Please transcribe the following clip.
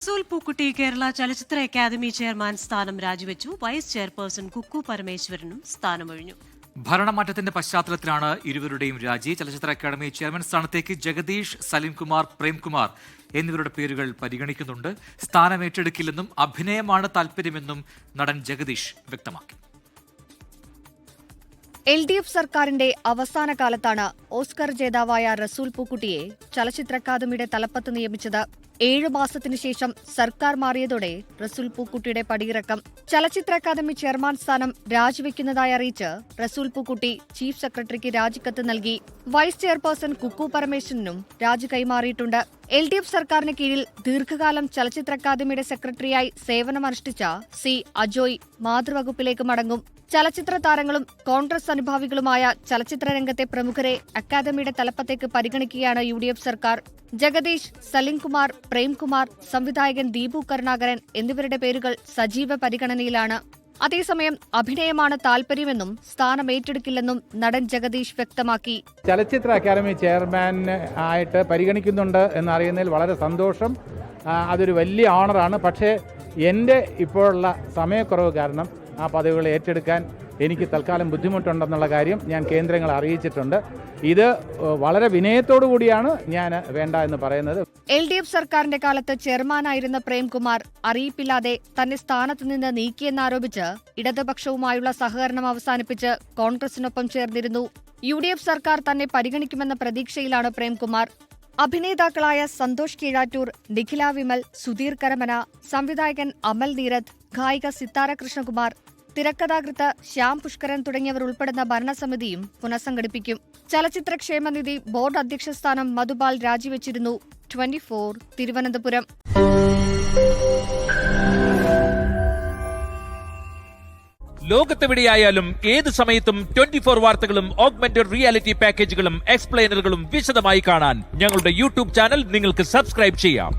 റസൂൽ പൂക്കുട്ടി കേരള ചലച്ചിത്ര academy chairman സ്ഥാനം രാജിവെച്ചു. വൈസ് ചെയർപേഴ്സൺ കുക്കു പരമേശ്വരനും സ്ഥാനമൊഴിഞ്ഞു. ഭരണമാറ്റത്തിന്റെ പശ്ചാത്തലത്തിലാണ് ഇരുവരുടെയും രാജി. ചലച്ചിത്ര അക്കാദമി ചെയർമാൻ സ്ഥാനത്തേക്ക് ജഗദീഷ്, സലീംകുമാർ, പ്രേംകുമാർ എന്നിവരുടെ പേരുകൾ പരിഗണിക്കുന്നുണ്ട്. സ്ഥാനം ഏറ്റെടുക്കില്ലെന്നും അഭിനയമാണ് താൽപര്യമെന്നും നടൻ ജഗദീഷ് വ്യക്തമാക്കി. LDF സർക്കാരിന്റെ അവസാന കാലത്താണ് ഓസ്കർ ജേതാവായ റസൂൽ പൂക്കുട്ടിയെ ചലച്ചിത്ര അക്കാദമിയുടെ തലപ്പത്ത് നിയമിച്ചത്. 7 മാസത്തിനു ശേഷം സർക്കാർ മാറിയതോടെ റസൂൽ പൂക്കുട്ടിയുടെ പടിയിറക്കം. ചലച്ചിത്ര അക്കാദമി ചെയർമാൻ സ്ഥാനം രാജിവെക്കുന്നതായി അറിയിച്ച് റസൂൽ പൂക്കുട്ടി ചീഫ് സെക്രട്ടറിക്ക് രാജിക്കത്ത് നൽകി. വൈസ് ചെയർപേഴ്സൺ കുക്കു പരമേശ്വരനും രാജി കൈമാറിയിട്ടുണ്ട്. LDF സർക്കാരിന് കീഴിൽ ദീർഘകാലം ചലച്ചിത്ര അക്കാദമിയുടെ സെക്രട്ടറിയായി സേവനമനുഷ്ഠിച്ച സി അജോയ് മാതൃവകുപ്പിലേക്ക് മടങ്ങും. ചലച്ചിത്ര താരങ്ങളും കോൺഗ്രസ് അനുഭാവികളുമായ ചലച്ചിത്ര രംഗത്തെ പ്രമുഖരെ അക്കാദമിയുടെ തലപ്പത്തേക്ക് പരിഗണിക്കുകയാണ് UDF സർക്കാർ. ജഗദീഷ്, സലീംകുമാർ, പ്രേംകുമാർ, സംവിധായകൻ ദീപു കരുണാകരൻ എന്നിവരുടെ പേരുകൾ സജീവ പരിഗണനയിലാണ്. അതേസമയം അഭിനയമാണ് താൽപര്യമെന്നും സ്ഥാനം ഏറ്റെടുക്കില്ലെന്നും നടൻ ജഗദീഷ് വ്യക്തമാക്കി. ചലച്ചിത്ര അക്കാദമി ചെയർമാൻ ആയിട്ട് പരിഗണിക്കുന്നുണ്ട് എന്നറിയുന്നതിൽ വളരെ സന്തോഷം. അതൊരു വലിയ ഓണറാണ്. പക്ഷേ എൻ്റെ ഇപ്പോഴുള്ള സമയക്കുറവ് കാരണം ആ പദവികൾ ഏറ്റെടുക്കാൻ എനിക്ക് തൽക്കാലം ബുദ്ധിമുട്ടുണ്ടെന്നുള്ള കാര്യം ഞാൻ കേന്ദ്രങ്ങളെ അറിയിച്ചിട്ടുണ്ട്. ഇത് വളരെ വിനയത്തോടു കൂടിയാണ് ഞാൻ വേണ്ട എന്ന് പറയുന്നത്. LDF സർക്കാരിന്റെ കാലത്ത് ചെയർമാനായിരുന്ന പ്രേംകുമാർ അറിയിപ്പില്ലാതെ തന്നെ സ്ഥാനത്ത് നിന്ന് നീക്കിയെന്നാരോപിച്ച് ഇടതുപക്ഷവുമായുള്ള സഹകരണം അവസാനിപ്പിച്ച് കോൺഗ്രസിനൊപ്പം ചേർന്നിരുന്നു. UDF സർക്കാർ തന്നെ പരിഗണിക്കുമെന്ന പ്രതീക്ഷയിലാണ് പ്രേംകുമാർ. അഭിനേതാക്കളായ സന്തോഷ് കീഴാറ്റൂർ, നിഖില വിമൽ, സുധീർ കരമന, സംവിധായകൻ അമൽ നീരദ്, ഗായിക സിത്താര കൃഷ്ണകുമാർ, തിരക്കഥാകൃത്ത് ശ്യാം പുഷ്കരൻ തുടങ്ങിയവർ ഉൾപ്പെടുന്ന ഭരണസമിതിയും പുനഃസംഘടിപ്പിക്കും. ചലച്ചിത്ര ക്ഷേമനിധി ബോർഡ് അധ്യക്ഷ സ്ഥാനം മധുപാൽ രാജിവെച്ചിരുന്നു. 24 തിരുവനന്തപുരം. ലോകത്തെവിടെയായാലും ഏത് സമയത്തും 24 വാർത്തകളും ഓഗ്മെന്റഡ് റിയാലിറ്റി പാക്കേജുകളും എക്സ്പ്ലെയിനറുകളും വിശദമായി കാണാൻ ഞങ്ങളുടെ YouTube ചാനൽ നിങ്ങൾക്ക് സബ്സ്ക്രൈബ് ചെയ്യാം.